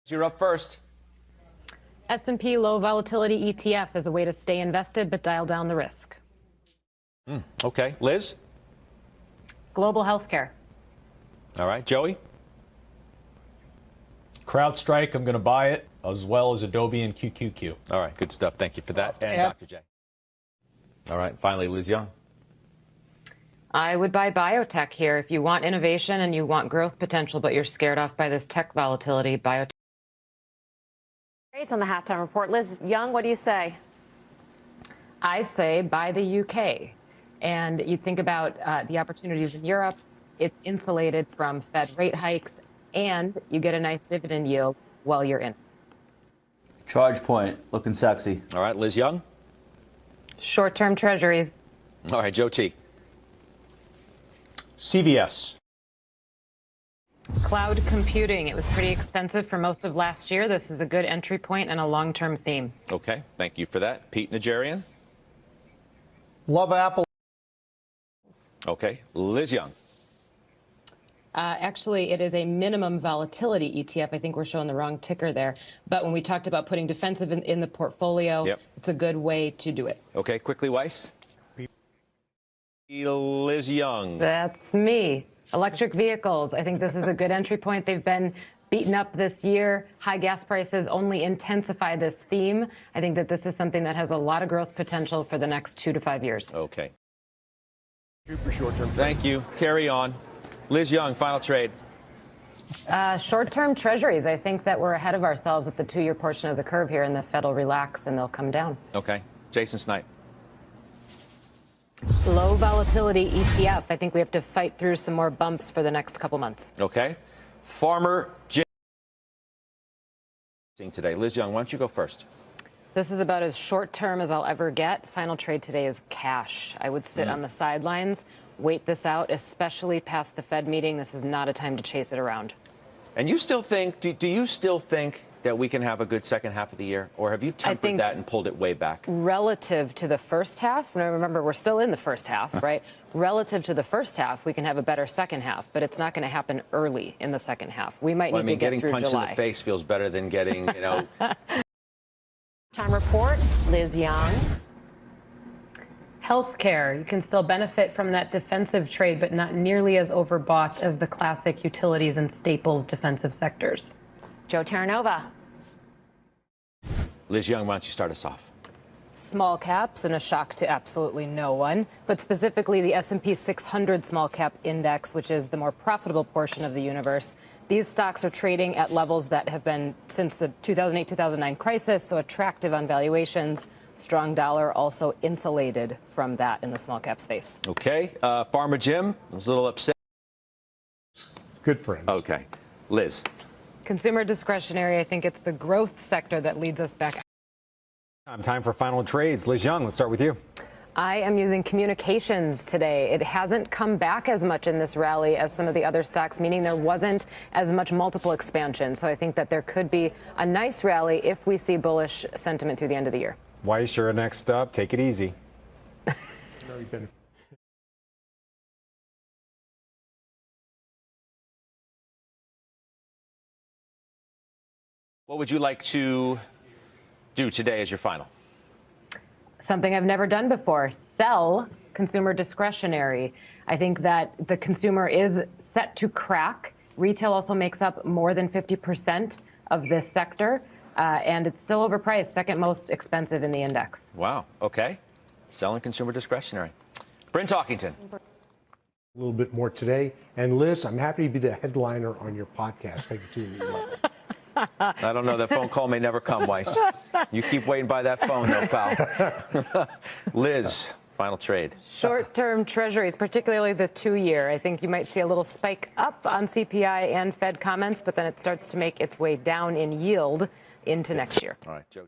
You're up first. S&P low volatility ETF is a way to stay invested but dial down the risk. Okay. Liz? Global healthcare. All right. Joey? CrowdStrike, I'm going to buy it, as well as Adobe and QQQ. All right. Good stuff. Thank you for that. And Dr. J. All right. Finally, Liz Young. I would buy biotech here. If you want innovation and you want growth potential, but you're scared off by this tech volatility, biotech. Rates on the halftime report. Liz Young, what do you say? I say buy the UK. And you think about the opportunities in Europe, it's insulated from Fed rate hikes, and you get a nice dividend yield while you're in. Charge point, looking sexy. All right. Liz Young. Short-term treasuries. All right. Joe T. CVS. Cloud computing. It was pretty expensive for most of last year. This is a good entry point and a long-term theme. Okay. Thank you for that. Pete Najarian. Love Apple. Okay. Liz Young. Actually, it is a minimum volatility ETF. I think we're showing the wrong ticker there. But when we talked about putting defensive in the portfolio, It's a good way to do it. Okay. Quickly, Weiss. Liz Young. That's me. Electric vehicles. I think this is a good entry point. They've been beaten up this year. High gas prices only intensify this theme. I think that this is something that has a lot of growth potential for the next 2 to 5 years. Okay. Super short term. Thank you. Carry on. Liz Young, final trade. Short-term treasuries. I think that we're ahead of ourselves at the 2-year portion of the curve here, and the Fed will relax and they'll come down. Okay. Jason Snipe. Low volatility ETF. I think we have to fight through some more bumps for the next couple months. Okay. Farmer J. Today. Liz Young, why don't you go first? This is about as short-term as I'll ever get. Final trade today is cash. I would sit on the sidelines, wait this out, especially past the Fed meeting. This is not a time to chase it around. And you still think, do you still think that we can have a good second half of the year? Or have you tempered that and pulled it way back? Relative to the first half, now remember, we're still in the first half, right? Relative to the first half, we can have a better second half, but it's not going to happen early in the second half. We might need to get through July. Getting punched in the face feels better than getting, Time report. Liz Young. Healthcare, you can still benefit from that defensive trade, but not nearly as overbought as the classic utilities and staples defensive sectors. Joe Terranova. Liz Young, why don't you start us off? Small caps, and a shock to absolutely no one, but specifically the S&P 600 small cap index, which is the more profitable portion of the universe. These stocks are trading at levels that have been since the 2008-2009 crisis, so attractive on valuations. Strong dollar also insulated from that in the small cap space. Okay. Farmer Jim is a little upset. Good friends. Okay. Liz. Consumer discretionary, I think it's the growth sector that leads us back. Time for final trades. Liz Young, let's start with you. I am using communications today. It hasn't come back as much in this rally as some of the other stocks, meaning there wasn't as much multiple expansion. So I think that there could be a nice rally if we see bullish sentiment through the end of the year. Weiss, you're next up. Take it easy. What would you like to do today as your final? Something I've never done before, sell consumer discretionary. I think that the consumer is set to crack. Retail also makes up more than 50% of this sector, and it's still overpriced, second most expensive in the index. Wow. Okay. Selling consumer discretionary. Bryn Talkington. A little bit more today. And Liz, I'm happy to be the headliner on your podcast. Take it to me. I don't know. That phone call may never come, Weiss. You keep waiting by that phone, though, pal. Liz, final trade. Short-term treasuries, particularly the 2-year. I think you might see a little spike up on CPI and Fed comments, but then it starts to make its way down in yield into next year. All right, Joe.